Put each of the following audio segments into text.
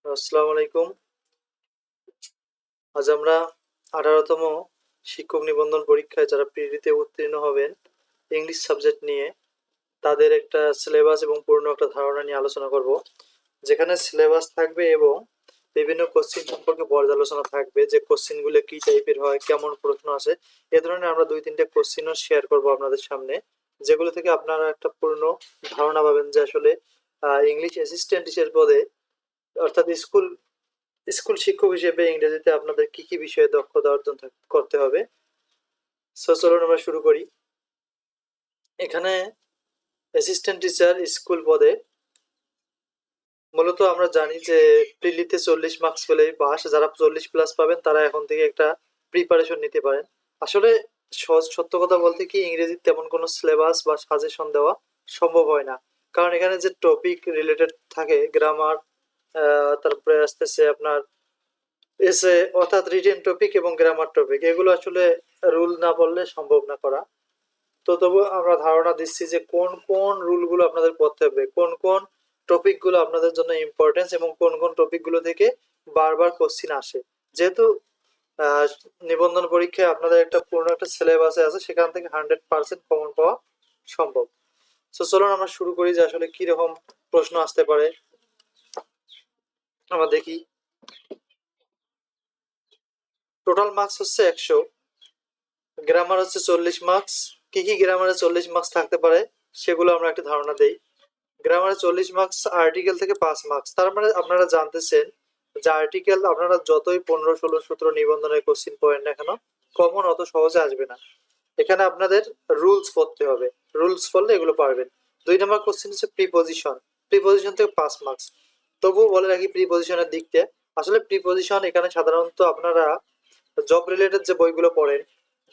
আসসালামু আলাইকুম। আজ আমরা 18তম শিক্ষক নিবন্ধন পরীক্ষায় যারা প্রিলিতে উত্তীর্ণ হবেন ইংলিশ সাবজেক্ট নিয়ে তাদের একটা সিলেবাস এবং পূর্ণ একটা ধারণা নিয়ে আলোচনা করব। যেখানে সিলেবাস থাকবে এবং বিভিন্ন কোশ্চিন সম্পর্কে পর্যালোচনা থাকবে যে কোশ্চিনগুলো কি টাইপের হয়, কেমন প্রশ্ন আসে। এ ধরনের আমরা 2-3টে কোশ্চিনও শেয়ার করব আপনাদের সামনে, যেগুলো থেকে আপনারা একটা পূর্ণ ধারণা পাবেন যে আসলে ইংলিশ অ্যাসিস্ট্যান্ট টিচার পদে অর্থাৎ স্কুল স্কুল শিক্ষক হিসেবে ইংরেজিতে আপনাদের কি কি বিষয়ে দক্ষতা অর্জন করতে হবে। সো চলুন আমরা শুরু করি। এখানে অ্যাসিস্ট্যান্ট টিচার স্কুল পদে মূলত আমরা জানি যে প্রিলিতে 40 মার্কস পেলেই পাস। যারা 40 প্লাস পাবেন তারা এখন থেকে একটা প্রিপারেশন নিতে পারেন। আসলে সহজ সত্য কথা বলতে কি, ইংরেজির তেমন কোনো সিলেবাস বা সাজেশন দেওয়া সম্ভব হয় না। কারণ এখানে যে টপিক রিলেটেড থাকে, গ্রামার, তারপরে আসতেছে আপনার এসে অর্থাৎ রিটেন টপিক এবং গ্রামার টপিক, এগুলো আসলে রুল না বললে সম্ভব না করা। তো তবু আমরা ধারণা দিচ্ছি যে কোন কোন রুলগুলো আপনাদের পড়তে হবে, কোন কোন টপিকগুলো আপনাদের জন্য ইম্পর্টেন্স এবং কোন কোন টপিকগুলো থেকে বারবার কোশ্চিন আসে। যেহেতু আহ, নিবন্ধন পরীক্ষায় আপনাদের একটা পূর্ণ একটা সিলেবাসে আছে, সেখান থেকে 100% কমন পাওয়া সম্ভব। তো চলুন আমরা শুরু করি যে আসলে কি রকম প্রশ্ন আসতে পারে। আমরা দেখি, টোটাল মার্কস হচ্ছে 100, গ্রামার হচ্ছে 40 মার্কস। কি কি গ্রামারে 40 মার্কস থাকতে পারে সেগুলো আমরা একটা ধারণা দেই। গ্রামারে 40 মার্কস, আর্টিকেল থেকে 5 মার্কস। তার মানে আপনারা জানতেছেন যে আর্টিকেল আপনারা যতই 15, 16, 17 নিবন্ধনের কোশ্চিন পড়েন না কেন, কমন অত সহজে আসবে না। এখানে আপনাদের রুলস পড়তে হবে, রুলস পড়লে এগুলো পারবেন। 2 নম্বর কোশ্চিন হচ্ছে প্রিপোজিশন। প্রিপোজিশন থেকে 5 মার্কস। তবুও বলে রাখি প্রিপোজিশনের দিক থেকে, আসলে প্রিপোজিশন এখানে সাধারণত আপনারা জব রিলেটেড যে বইগুলো পড়েন,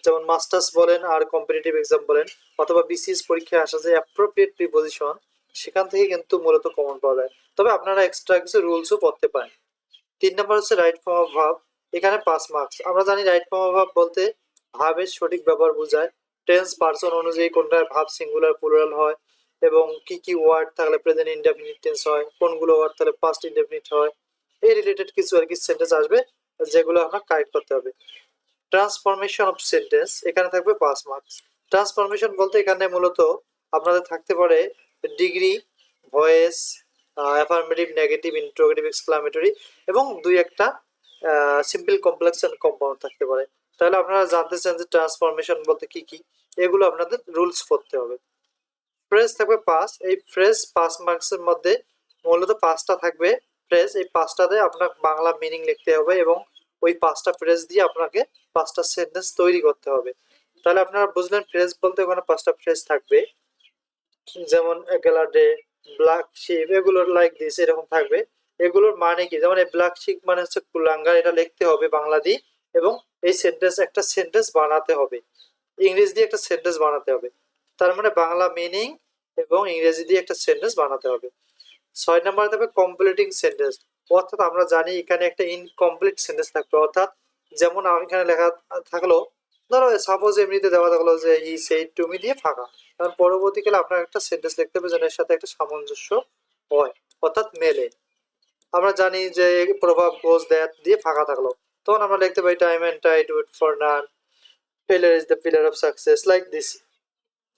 যেমন মাস্টার্স বলেন আর কম্পিটিটিভ এক্সাম বলেন, অথবা বিসিএস পরীক্ষায় আসা যে অ্যাপ্রোপ্রিয়েট প্রিপোজিশন, সেখান থেকে কিন্তু মূলত কমন পাওয়া যায়। তবে আপনারা এক্সট্রা কিছু রুলসও পড়তে পারেন। 3 নম্বর হচ্ছে রাইট ফর্ম অফ ভার্ব। এখানে 5 মার্কস। আমরা জানি রাইট ফর্ম অফ ভার্ব বলতে ভাবের সঠিক ব্যবহার বোঝায়। টেন্স পার্সন অনুযায়ী কোনটা ভাব সিঙ্গুলার প্লুরাল হয়, এবং কি কি ওয়ার্ড থাকলে প্রেজেন্ট ইনডেফিনিট টেন্স হয়, কোনগুলো ওয়ার্ড থাকলে পাস্ট ইনডেফিনিট হয়, এই রিলেটেড কিছু আর কি সেন্টেন্স আসবে, যেগুলো আপনার কারেক্ট করতে হবে। ট্রান্সফরমেশন অফ সেন্টেন্স, এখানে থাকবে 5 মার্কস। ট্রান্সফরমেশন বলতে এখানে মূলত আপনাদের থাকতে পারে degree, voice, affirmative, negative, interrogative, exclamatory, এবং 2-1টা সিম্পল, কমপ্লেক্স এন্ড কম্পাউন্ড থাকতে পারে। তাহলে আপনারা জানতে চান যে ট্রান্সফরমেশন বলতে কি কি, এগুলো আপনাদের রুলস পড়তে হবে। ফ্রেজ থাকবে 5। এই ফ্রেজ 5 মার্কসের মধ্যে মূলত 5টা থাকবে ফ্রেজ। এই 5টাতে আপনার বাংলা মিনিং লিখতে হবে এবং ওই 5টা ফ্রেজ দিয়ে আপনাকে 5টা সেন্টেন্স তৈরি করতে হবে। তাহলে আপনারা বুঝলেন ফ্রেজ বলতে ওখানে 5টা ফ্রেজ থাকবে, যেমন গ্যালাডে, ব্ল্যাক শিপ, এগুলোর লাইক দিস এরকম থাকবে। এগুলোর মানে কি, যেমন এই ব্ল্যাক শিপ মানে হচ্ছে কুলাঙ্গার, এটা লিখতে হবে বাংলা দিয়ে, এবং এই সেন্টেন্স একটা সেন্টেন্স বানাতে হবে, ইংরেজি দিয়ে একটা সেন্টেন্স বানাতে হবে। তার মানে বাংলা মিনিং এবং ইংরেজি দিয়ে একটা সেন্টেন্স বানাতে হবে। 6 নম্বরে থাকবে কমপ্লিটিং সেন্টেন্স। অর্থাৎ আমরা জানি এখানে একটা ইনকমপ্লিট সেন্টেন্স থাকবে, অর্থাৎ যেমন আমি এখানে লেখা থাকলো, ধরো সাপোজ এমনিতে দেওয়া থাকলো যে হি সেইড টু মি দিয়ে ফাঁকা, কারণ পরবর্তীকালে আপনার একটা সেন্টেন্স লিখতে হবে যেন এর সাথে একটা সামঞ্জস্য হয়, অর্থাৎ মেলে। আমরা জানি যে প্রভাব গোজ দ্যাট দিয়ে ফাঁকা থাকলো, তখন আমরা লিখতে পারি time and tide wait for none, failure is the pillar of success, like this.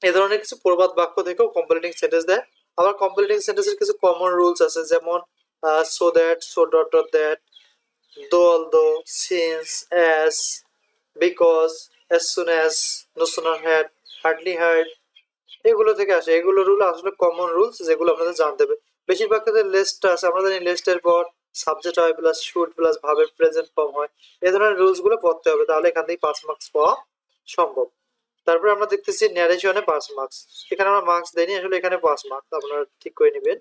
এই ধরনের কিছু প্রবাদ বাক্য থেকেও কমপ্লিটিং সেন্টেন্স দেয়। আবার কমপ্লিটিং সেন্টেন্সের কিছু কমন রুলস আছে, যেমন so that, so dot dot that, though although, since, as, because, as soon as, no sooner had, hardly hard, এগুলো থেকে আসে। এগুলো রুল আসলে কমন রুলস, যেগুলো আপনাদের জানতে হবে। বেশিরভাগ ক্ষেত্রে লেস্টটা আছে, আমরা জানি লেস্টের পর সাবজেক্ট হয় প্লাস শুড প্লাস ভাবের প্রেজেন্ট ফর্ম হয়। এই ধরনের রুলস গুলো পড়তে হবে, তাহলে এখান থেকে 5 মার্কস পাওয়া সম্ভব। তারপরে আমরা দেখতেছি ন্যারেশনে 5 মার্কস। এখানে আমরা মার্কস দেইনি, আসলে এখানে 5 মার্কস, আপনারা ঠিক করে নেবেন।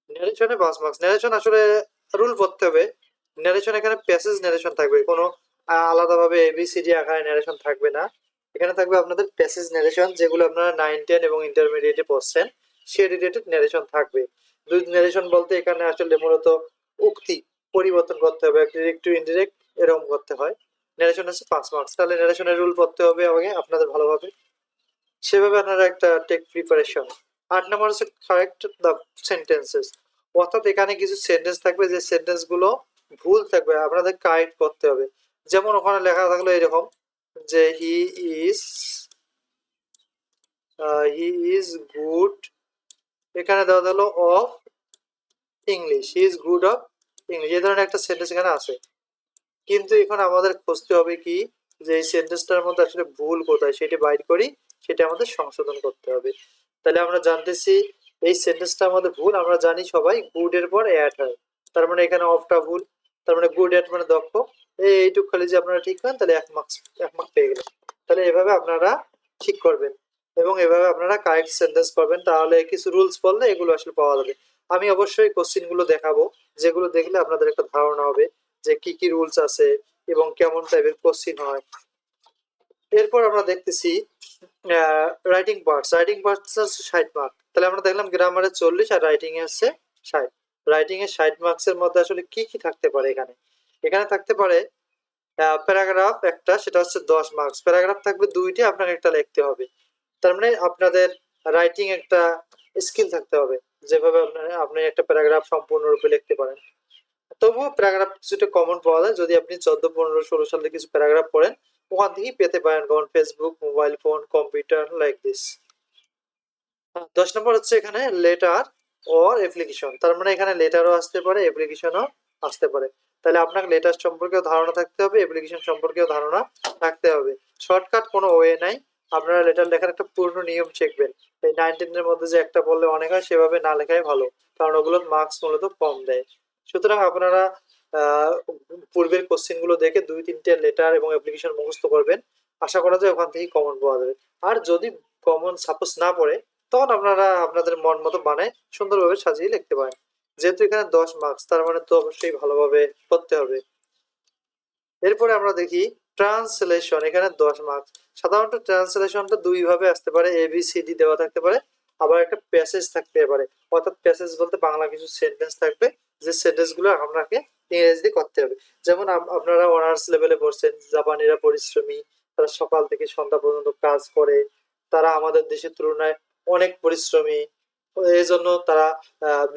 ন্যারেশনে 5 মার্কস। ন্যারেশন আসলে রুল পড়তে হবে। ন্যারেশন এখানে প্যাসেজ ন্যারেশন থাকবে, কোনো আলাদাভাবে এবিসিডি আকারে ন্যারেশন থাকবে না। এখানে থাকবে আপনাদের প্যাসেজ ন্যারেশন, যেগুলো আপনারা 9, 10 এবং ইন্টারমিডিয়েটে পড়ছেন, সে রিলেটেড ন্যারেশন থাকবে। দুই ন্যারেশন বলতে এখানে আসলে মূলত উক্তি পরিবর্তন করতে হবে, ডিরেক্ট টু ইনডিরেক্ট এরকম করতে হয়। ন্যারেশন হচ্ছে 5 মার্কস। তাহলে ন্যারেশনের রুল পড়তে হবে আগে আপনাদের ভালোভাবে, সেভাবে আপনারা একটা টেক প্রিপারেশন। 8 নম্বর হচ্ছে কারেক্ট দ্য সেন্টেন্সেস। অর্থাৎ এখানে কিছু সেন্টেন্স থাকবে, যে সেন্টেন্স গুলো ভুল থাকবে, আপনাদের কারেক্ট করতে হবে। যেমন ওখানে লেখা থাকলো এরকম যে ইজ হি ইজ গুড, এখানে দেওয়া হলো of English, he is good of English, এই ধরনের একটা সেন্টেন্স এখানে আছে। কিন্তু এখন আমাদের খুঁজতে হবে কি, যে এই সেন্টেন্সটার মধ্যে আসলে ভুল কোথায়, সেটা বাইর করি, সেটা আমাদের সংশোধন করতে হবে। তাহলে আমরা জানতেছি এই সেন্টেন্সটার মধ্যে ভুল, আমরা জানি সবাই গুড এর পর অ্যাড হয়, তার মানে এখানে অফটা ভুল, তার মানে গুড অ্যাড মানে দক্ষ। এইটুক খালি যে আপনারা ঠিক করেন তাহলে 1 মার্কস, 1 মার্ক পেয়ে গেলেন। তাহলে এভাবে আপনারা ঠিক করবেন এবং এভাবে আপনারা কারেক্ট সেন্টেন্স করবেন, তাহলে কিছু রুলস বললে এগুলো আসলে পাওয়া যাবে। আমি অবশ্যই কোশ্চিন গুলো দেখাবো, যেগুলো দেখলে আপনাদের একটা ধারণা হবে যে কি কি রুলস আছে এবং কেমন টাইপের কোশ্চিন হয়। এরপর আমরা দেখতেছি রাইটিং পার্টস। রাইটিং পার্টস হচ্ছে 60 মার্ক। তাহলে আমরা দেখলাম গ্রামারে 40 আর রাইটিং এ হচ্ছে 60। রাইটিং এ 60 মার্কস এর মধ্যে আসলে কি কি থাকতে পারে, এখানে এখানে থাকতে পারে প্যারাগ্রাফ একটা, সেটা হচ্ছে 10 মার্কস। প্যারাগ্রাফ থাকবে দুইটি, আপনাকে একটা লিখতে হবে। তার মানে আপনাদের রাইটিং একটা স্কিল থাকতে হবে, যেভাবে আপনি একটা প্যারাগ্রাফ সম্পূর্ণরূপে লিখতে পারেন। তবুও প্যারাগ্রাফ কিছুটা কমন পাওয়া যায়, যদি আপনি 14, 15, 16 সালে কিছু প্যারাগ্রাফ পড়েন, ওখান থেকেই পেতে পারেন common, Facebook, mobile phone, computer, like this. 10 নম্বর হচ্ছে এখানে লেটার অর অ্যাপ্লিকেশন। তার মানে এখানে লেটারও আসতে পারে, অ্যাপ্লিকেশনও আসতে পারে। তাহলে আপনাকে লেটার সম্পর্কেও ধারণা থাকতে হবে, অ্যাপ্লিকেশন সম্পর্কেও ধারণা থাকতে হবে। শর্টকাট কোনো ওয়ে নাই, আপনারা লেটার লেখার একটা পূর্ণ নিয়ম শিখবেন। এই 19 এর মধ্যে যে একটা বললে অনেক হয়, সেভাবে না লেখাই ভালো, কারণ ওগুলোর মার্কস মূলত কম দেয়। সুতরাং আপনারা আহ, পূর্বের কোশ্চেন গুলো দেখে 2-3টে লেটার এবং অ্যাপ্লিকেশন মুখস্থ করবেন, আশা করা যায় ওখান থেকেই কমন পাওয়া যাবে। আর যদি কমন সাপোজ না পড়ে, তখন আপনারা আপনাদের মন মতো বানায় সুন্দরভাবে সাজিয়ে লিখতে পারেন। যেহেতু এখানে 10 মার্কস, তার মানে তো অবশ্যই ভালোভাবে করতে হবে। এরপরে আমরা দেখি ট্রান্সলেশন। এখানে 10 মার্কস। সাধারণত ট্রান্সলেশনটা দুই ভাবে আসতে পারে, ABCD দেওয়া থাকতে পারে, আবার একটা প্যাসেজ থাকতে পারে। অর্থাৎ প্যাসেজ বলতে বাংলা কিছু সেন্টেন্স থাকবে, যে সেন্টেন্স গুলো আপনাকে ইংরেজিতে করতে হবে। যেমন আপনারা অনার্স লেভেলে পড়ছেন, জাপানিরা পরিশ্রমী, তারা সকাল থেকে সন্ধ্যা পর্যন্ত কাজ করে, তারা আমাদের দেশের তুলনায় অনেক পরিশ্রমী, এই জন্য তারা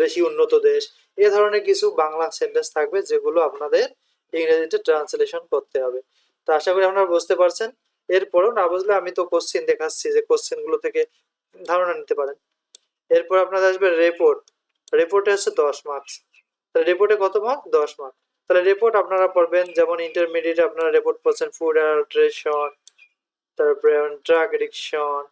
বেশি উন্নত দেশ। এ ধরনের কিছু বাংলা সেন্টেন্স থাকবে, যেগুলো আপনাদের ইংরেজিতে ট্রান্সলেশন করতে হবে। তো আশা করি আপনারা বুঝতে পারছেন। এরপরও না বুঝলে আমি তো কোশ্চিন দেখাচ্ছি, যে কোশ্চিন গুলো থেকে ধারণা নিতে পারেন। এরপর আপনাদের আসবে রিপোর্ট। রিপোর্টে হচ্ছে 10 মার্কস। তাহলে রিপোর্টে কত মার্ক? 10 মার্ক। তাহলে রিপোর্ট আপনারা পড়বেন, যেমন ইন্টারমিডিয়েট আপনারা রিপোর্ট পড়ছেন ফুড অ্যাডাল্ট্রেশন, তারপরে ড্রাগ এডিকশন,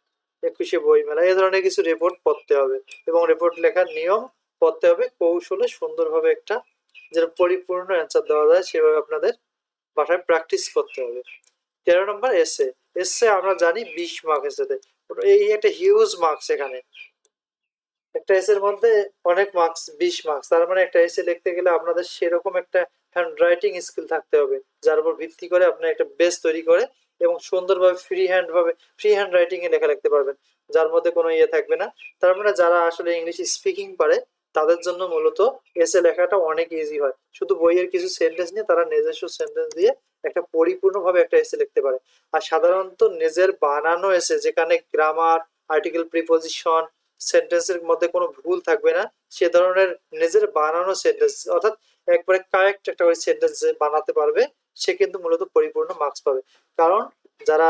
21শে বইমেলা, এই ধরনের কিছু রিপোর্ট পড়তে হবে এবং রিপোর্ট লেখার নিয়ম পড়তে হবে কৌশলে, সুন্দরভাবে একটা যেন পরিপূর্ণ অ্যান্সার দেওয়া যায়, সেভাবে আপনাদের বাসায় প্র্যাকটিস করতে হবে। 13 নম্বর এসে। এসে আমরা জানি 20 মার্ক এসেতে, এই একটা হিউজ মার্কস। এখানে একটা এসের মধ্যে অনেক মার্কস, 20 মার্কস। তার মানে একটা এসে লিখতে গেলে আপনাদের সেরকম একটা হ্যান্ড রাইটিং স্কিল থাকতে হবে, যার উপর ভিত্তি করে আপনি একটা বেস তৈরি করে এবং সুন্দরভাবে ফ্রি হ্যান্ড রাইটিং এ লেখা লিখতে পারবেন, যার মধ্যে কোনো ইয়ে থাকবে না। তার মানে যারা আসলে ইংলিশ স্পিকিং পারে, তাদের জন্য মূলত এসে লেখাটা অনেক ইজি হয়। শুধু বইয়ের কিছু সেন্টেন্স নিয়ে তারা নিজস্ব সেন্টেন্স দিয়ে একটা পরিপূর্ণভাবে একটা এসে লিখতে পারে। আর সাধারণত নিজের বানানো এসে, যেখানে গ্রামার, আর্টিকেল, প্রিপোজিশন, সেন্টেন্সের মধ্যে কোনো ভুল থাকবে না, সে ধরনের নিজের বানানো সেন্টেন্স, অর্থাৎ একবারে কারেক্ট একটা ওই সেন্টেন্স বানাতে পারবে, সে কিন্তু মূলত পরিপূর্ণ মার্কস পাবে। কারণ যারা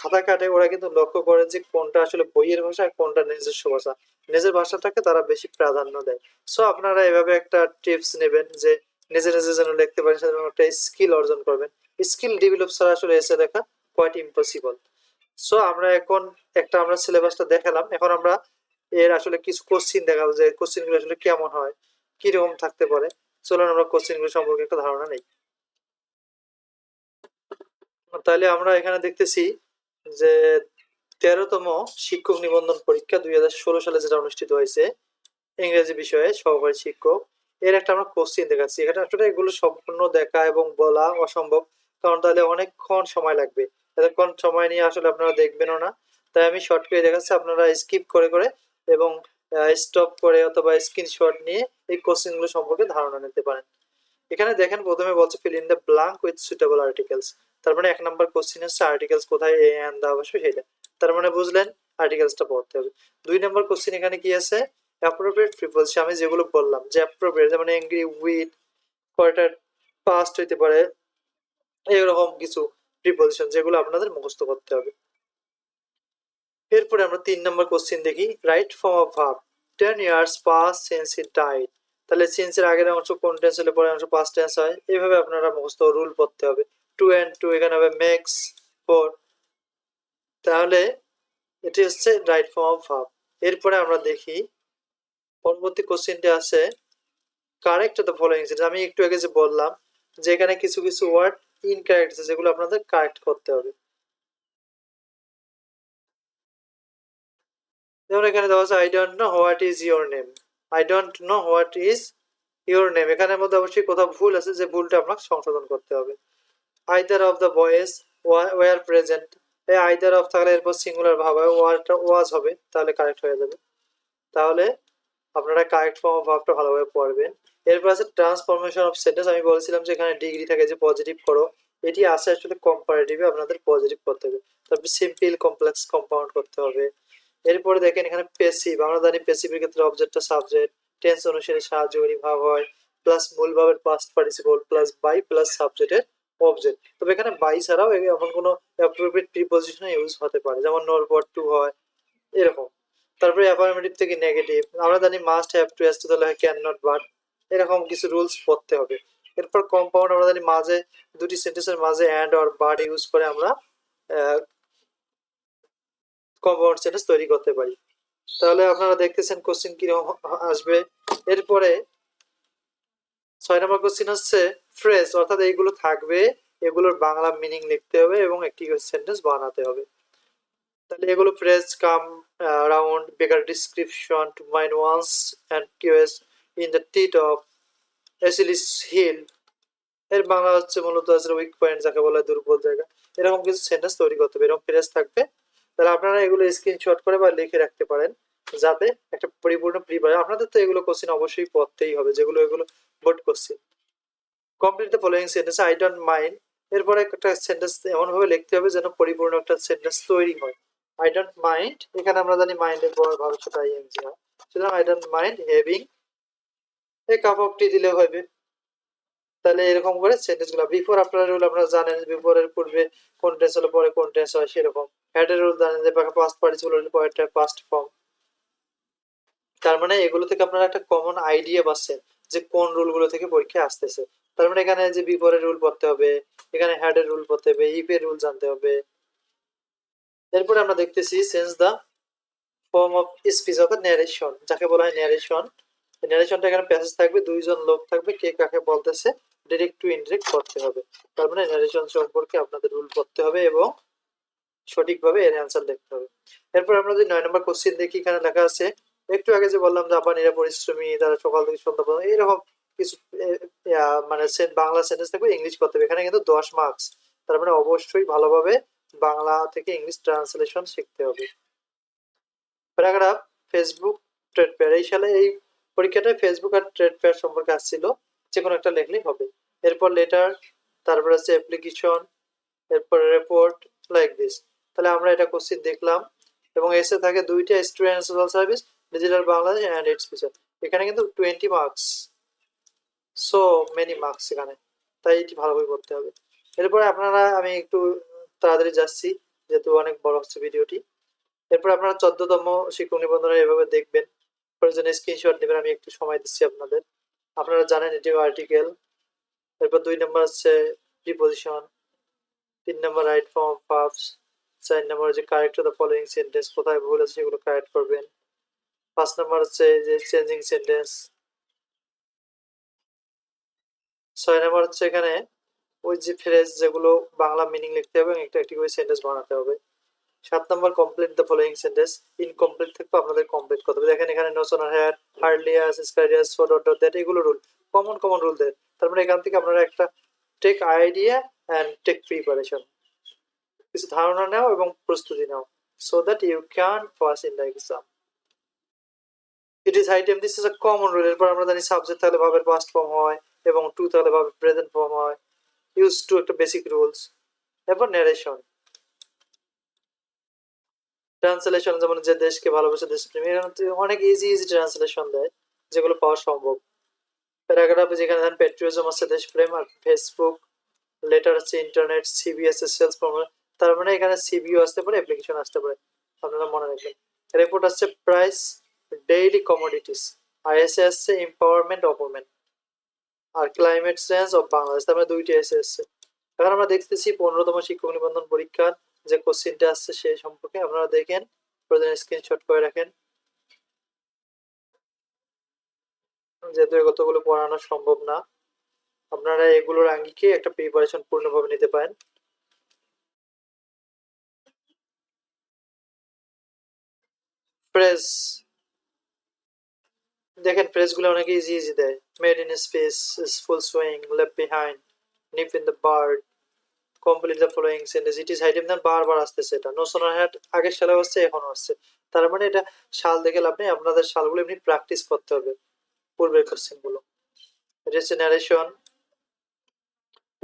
খাতা কাটে, ওরা কিন্তু লক্ষ্য করে যে কোনটা আসলে বইয়ের ভাষা আর কোনটা নিজস্ব ভাষা, নিজের ভাষাটাকে তারা বেশি প্রাধান্য দেয়। সো আপনারা এভাবে একটা টিপস নেবেন, যে নিজে নিজে যেন লিখতে পারেন, সেজন্য একটা স্কিল অর্জন করবেন। স্কিল ডেভেলপ ছাড়া আসলে এসে লেখা কোয়াইট ইম্পসিবল। সো আমরা এখন আমরা সিলেবাসটা দেখালাম, এখন আমরা এর আসলে কিছু কোশ্চিন দেখাবো, যে কোশ্চিন গুলো আসলে কেমন হয়, কিরকম থাকতে পারে। চলুন আমরা কোশ্চিন গুলো সম্পর্কে একটা ধারণা নেই। তাহলে আমরা এখানে দেখতেছি যে 13তম শিক্ষক নিবন্ধন পরীক্ষা 2016 সালে যেটা অনুষ্ঠিত হয়েছে ইংরেজি বিষয়ে সহকারী শিক্ষক, এর একটা আমরা কোশ্চিন দেখাচ্ছি। এখানে আসলে এগুলো সম্পূর্ণ দেখা এবং বলা অসম্ভব, কারণ তাহলে অনেকক্ষণ সময় লাগবে, এতক্ষণ সময় নিয়ে আসলে আপনারা দেখবেনও না। তাই আমি শর্ট করে দেখাচ্ছি, আপনারা স্কিপ করে করে এবং স্টপ করে অথবা স্ক্রিনশট নিয়ে এই কোশ্চিন গুলো সম্পর্কে ধারণা নিতে পারেন। এখানে দেখেন প্রথমে বলছে fill in the blank with suitable articles. তার মানে 1 নম্বর কোশ্চিন হচ্ছে আর্টিকেলস কোথায় এ এন্ড দা অবশ্যই সেটা, তার মানে বুঝলেন আর্টিকেলসটা পড়তে হবে। 2 নম্বর কোশ্চিন এখানে কি আছে, অ্যাপ্রোপ্রিয়েট প্রিপোজিশন আমি যেগুলো বললাম যে অ্যাপ্রোপ্রিয়েট, যেমন অ্যাংরি, উইথ, কোয়ার্টার, পাস্ট হইতে পারে, এরকম কিছু প্রিপোজিশন যেগুলো আপনাদের মুখস্থ করতে হবে। এরপরে আমরা 3 নম্বর কোশ্চেন দেখি, right form of verb 10 years passed since he died. তাহলে সিন্স এর আগের অংশ কোন টেন্স হলে পরের অংশ পাস্ট টেন্স হয়, এইভাবে আপনারা মুখস্থ রুল পড়তে হবে। 2 and 2 এখানে হবে মেক্স 4, তাহলে এটি হচ্ছে রাইট ফর্ম অফ ভার্ব। এরপরে আমরা দেখি পরবর্তী কোশ্চেনটি আছে কারেক্ট দ্য ফলোইং সেন্টেন্স। আমি একটু আগে যে বললাম যে এখানে কিছু কিছু ওয়ার্ড ইনকারেক্ট আছে যেগুলো আপনাদের কারেক্ট করতে হবে। যেমন এখানে দেওয়া আছে I don't know what is your name, I don't know what is your name, এখানের মধ্যে অবশ্যই কোথাও ভুল আছে, যে ভুলটা আপনাকে সংশোধন করতে হবে। Either of the boys were present, এই আইদার অফ থাকলে এরপর সিঙ্গুলার ভাব হয়, ওয়ারটা ওয়াজ হবে, তাহলে কারেক্ট হয়ে যাবে। তাহলে আপনারা কারেক্ট ফর্ম অফ ভার্বটা ভালোভাবে পড়বেন। এরপর আছে ট্রান্সফরমেশন অফ সেন্টেন্স। আমি বলেছিলাম যে এখানে ডিগ্রি থাকে যে পজিটিভ করো, এটি আসে আসলে কম্পারেটিভে আপনাদের পজিটিভ করতে হবে। তারপর সিম্পল, কমপ্লেক্স, কম্পাউন্ড করতে হবে। এরপরে দেখেন এখানে পেসিভ, আমরা জানি পেসিভের ক্ষেত্রে অবজেক্টটা সাবজেক্ট, টেন্স অনুসারে সাহায্যকারী ভাব হয়, প্লাস মূল ভাবের past participle plus by plus সাবজেক্টের অবজেক্ট। তবে এখানে বাই ছাড়াও এমন কোনো অ্যাপ্রোপ্রিয়েট প্রিপোজিশন ইউজ হতে পারে, যেমন নোর পর টু হয়, এরকম। তারপরে অ্যাফার্মেটিভ থেকে নেগেটিভ, আমরা জানি must have to has to, তাহলে হয় ক্যান নট বাট, এরকম কিছু রুলস পড়তে হবে। এরপর কম্পাউন্ড, আমরা জানি মাঝে দুটি সেন্টেন্সের মাঝে অ্যান্ড অর বাট ইউজ করে আমরা কম্পাউন্ড সেন্টেন্স তৈরি করতে পারি। তাহলে আপনারা দেখতেছেন কোশ্চেন কিরকম আসবে। এরপরে 6 নম্বর কোশ্চেন হচ্ছে ফ্রেজ, অর্থাৎ এইগুলো থাকবে, এগুলোর বাংলা মিনিং লিখতে হবে এবং একটি সেন্টেন্স বানাতে হবে। তাহলে এগুলো phrase come round baker description to mind once and কিউএস ইন দ্য টিট অফ এসিলিস হিল, এর বাংলা হচ্ছে মূলত আছে উইক পয়েন্ট, যাকে বলা হয় দুর্বল জায়গা, এরকম কিছু সেন্টেন্স তৈরি করতে হবে, এরকম ফ্রেজ থাকবে। তাহলে আপনারা এগুলো স্ক্রিনশট করে বা লিখে রাখতে পারেন, যাতে একটা পরিপূর্ণ প্রিপারেশন, আপনাদের তো এগুলো কোশ্চেন অবশ্যই পড়তেই হবে, যেগুলো এগুলো board question. Complete the following sentence I don't mind, এরপরে একটা সেন্টেন্স এমন ভাবে লিখতে হবে যেন পরিপূর্ণ একটা সেন্টেন্স তৈরি হয়। আই ডোন্ট মাইন্ড, এখানে আমরা জানি মাইন্ডের পর ভবিষ্যৎ আইএনজি হয়, সুতরাং I don't mind having a cup of tea দিলে হবে। তাহলে এরকম করে সেন্টেন্স গুলো বিফোর আফটার রুল আপনারা জানেন, বিফোরের পূর্বে কোন টেন্স হলে পরে কোন টেন্স হয়, সেরকম হ্যাড এর রুল জানেন যে পাস্ট পার্টিসিপল হলে পরেরটা পাস্ট ফর্ম। তার মানে এগুলো থেকে আপনারা একটা কমন আইডিয়া পাচ্ছেন যে কোন রুলগুলো থেকে পরীক্ষায় আসতেছে। তার মানে এখানে যে বিফোরের রুল পড়তে হবে, এখানে হ্যাড এর রুল পড়তে হবে, ইফ এর রুল জানতে হবে। এরপরে আমরা দেখতেছি sense the form of speech, অর্থাৎ ন্যারেশন, যাকে বলা হয় ন্যারেশন। ন্যারেশনটা এখানে প্যাসেজ থাকবে, দুইজন লোক থাকবে, কে কাকে বলতেছে ডিরেক্ট টু ইনডিরেক্ট করতে হবে। তার মানে ন্যারেশন সম্পর্কে আপনাদের রুল পড়তে হবে এবং সঠিকভাবে এর অ্যান্সার লিখতে হবে। এরপর আমরা যদি 9 নম্বর কোশ্চেন দেখি, এখানে লেখা আছে একটু আগে যে বললাম জাপানিরা পরিশ্রমী, তারা সকাল থেকে সন্ধ্যা পর্যন্ত, এরকম কিছু মানে বাংলা সেন্টেন্স থাকবে, ইংলিশ করতে হবে। এখানে কিন্তু 10 মার্কস, তার মানে অবশ্যই ভালোভাবে বাংলা থেকে ইংলিশ ট্রান্সলেশন শিখতে হবে। প্যারাগ্রাফ ফেসবুক ট্রেড ফেয়ার, এই সালে এই পরীক্ষাটায় ফেসবুক আর ট্রেড ফেয়ার সম্পর্কে আসছিল, যে কোনো একটা লিখলেই হবে। এরপর লেটার, তারপর আছে অ্যাপ্লিকেশন, এরপর রিপোর্ট, লাইক দিস। তাহলে আমরা এটা কোশ্চেন দেখলাম এবং এসে থাকে দুইটা student social service, digital Bangladesh and it's feature. এখানে কিন্তু 20 মার্কস, সো মেনি মার্কস এখানে, তাই এটি ভালোভাবে করতে হবে। এরপরে আপনারা, আমি একটু তাড়াতাড়ি যাচ্ছি যেহেতু অনেক বড় হচ্ছে ভিডিওটি। এরপর আপনারা 14তম শিক্ষক নিবন্ধনের এভাবে দেখবেন, প্রয়োজনে স্ক্রিনশট নেবেন, আমি একটু সময় দিচ্ছি আপনাদের। আপনারা জানেন এটি আর্টিকেল। এরপর 2 নম্বর হচ্ছে preposition, 3 number right form of verbs, 4 নম্বর হচ্ছে কারেক্ট দ্য ফলোইং সেন্টেন্স, কোথায় ভুল আছে সেগুলো কারেক্ট করবেন। 5 নম্বর হচ্ছে যে চেঞ্জিং সেন্টেন্স। 6 নম্বর হচ্ছে এখানে ওই যে ফ্রেজ যেগুলো বাংলা মিনিং লিখতে হবে এবং একটা একটি করে সেন্টেন্স বানাতে হবে। 7 নম্বর complete the following sentence, incomplete থাকবে আপনাদের কমপ্লিট করতে হবে। দেখেন এখানে নোশন হ্যাড, হার্ডলি আস, স্কাইরিয়াস, সো ডট ডট দ্যাট, এগুলো রুল, কমন কমন রুল দেয়। তার মানে এখান থেকে আপনারা একটা take idea and take preparation, কিছু ধারণা নাও এবং প্রস্তুতি নাও, so that you can pass in the exam. It is high time, this is a common rule. এরপর আমরা জানি সাবজেক্ট থাকলে ভাবের পাস্ট ফর্ম হয় এবং টু থাকলে ভাবের প্রেজেন্ট ফর্ম হয়, ইউজ টু একটা বেসিক রুলস। এরপর ন্যারেশন, ট্রান্সলেশন যেমন যে দেশকে ভালোবাসে দেশপ্রেমী, অনেক ইজি ইজি ট্রান্সলেশন দেয় যেগুলো পাওয়া সম্ভব। প্যারাগ্রাফে যেখানে দেন পেট্রিয়টিজম আছে দেশপ্রেম, আর ফেসবুক লেটার আছে ইন্টারনেট, সিবিএস এর সেলস প্রমোশন, তার মানে এখানে সিবিও আসতে পারে, অ্যাপ্লিকেশন আসতে পারে, আপনারা মনে রাখবেন। রিপোর্ট আসছে প্রাইস ডেইলি কমোডিটিস, আইএসএ আসছে এম্পাওয়ারমেন্ট অফ ওমেন, আর ক্লাইমেট চেঞ্জ অফ বাংলাদেশ, তার মানে দুইটি এসে এসছে। এখন আমরা দেখতেছি 15তম শিক্ষক নিবন্ধন পরীক্ষার যে কোশ্চিনটা আসছে সেই সম্পর্কে আপনারা দেখেন, প্রয়োজনে স্ক্রিনশট করে রাখেন, যেহেতু কতগুলো পড়ানো সম্ভব না, আপনারা এগুলোর আঙ্গিকে একটা প্রিপারেশন পূর্ণভাবে নিতে পারেন। প্রেস দেখেন, প্রেসগুলো অনেক ইজি ইজি দেয়। Made in space, full swing, left behind, nip in the bud, complete the following sentence, it is high time, বারবার আসতেছে। এটা নো সোনার হ্যাট আগের সালেও আসছে, এখনো আসছে। তার মানে এটা সাল দেখে লাভ নেই, আপনাদের সালগুলো এমনি প্র্যাকটিস করতে হবে, পূর্বের কোশ্চেন গুলো। রিজেনারেশন,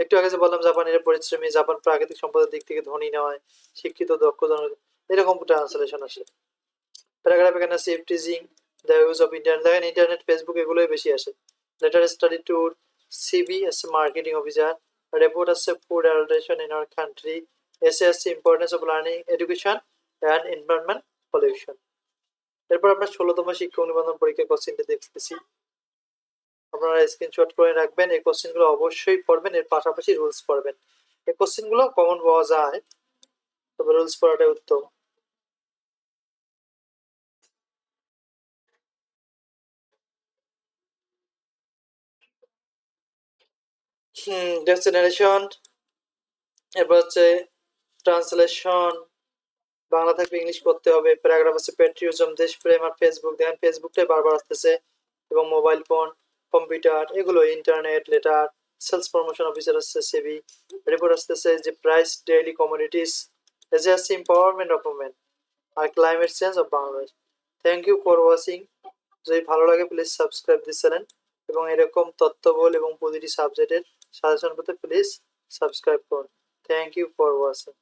একটু আগে যে বললাম জাপানিরা পরিশ্রমী, জাপান প্রাকৃতিক সম্পদের দিক থেকে ধনী নয়, শিক্ষিত দক্ষ জন, এরকম ট্রান্সলেশন আসে। প্যারাগ্রাফ এখানে safe teasing, the use of internet, দেখেন ইন্টারনেট ফেসবুক এগুলোই বেশি আসে। লেটার স্টাডি ট্যুর, সিবি আছে মার্কেটিং অফিসার, রিপোর্ট আছে food adulteration in our country, এসে আসছে importance of learning education and environment pollution. এরপর আমরা 16তম শিক্ষক নিবন্ধন পরীক্ষা কোশ্চেনটি দেখতেছি, আপনারা স্ক্রিনশট করে রাখবেন। এই কোশ্চেনগুলো অবশ্যই পড়বেন, এর পাশাপাশি রুলস পড়বেন। এই কোশ্চেনগুলো কমন পাওয়া যায়, তবে রুলস পড়াটাই উত্তম। ডেস্টিনেশন, এরপর হচ্ছে ট্রান্সলেশন, বাংলা থাকবে ইংলিশ করতে হবে। প্যারাগ্রাফ আছে পেট্রিয়টিজম দেশপ্রেম, আর ফেসবুক, দেখেন ফেসবুকটাই বারবার আসতেছে, এবং মোবাইল ফোন, কম্পিউটার, এগুলো internet, letter, sales promotion officer আসছে সিবি, রিপোর্ট আসতেছে যে প্রাইস ডেইলি কমোডিটিস, এসে আসছে এম্পাওয়ারমেন্ট অফ ওমেন, আর climate change of Bangladesh. Thank you for watching. যদি ভালো লাগে প্লিজ সাবস্ক্রাইব দিস চ্যানেল, এবং এরকম তথ্যবহুল এবং প্রতিটি সাবজেক্টের সাজেশন পেতে প্লিজ সাবস্ক্রাইব করুন। Thank you for watching.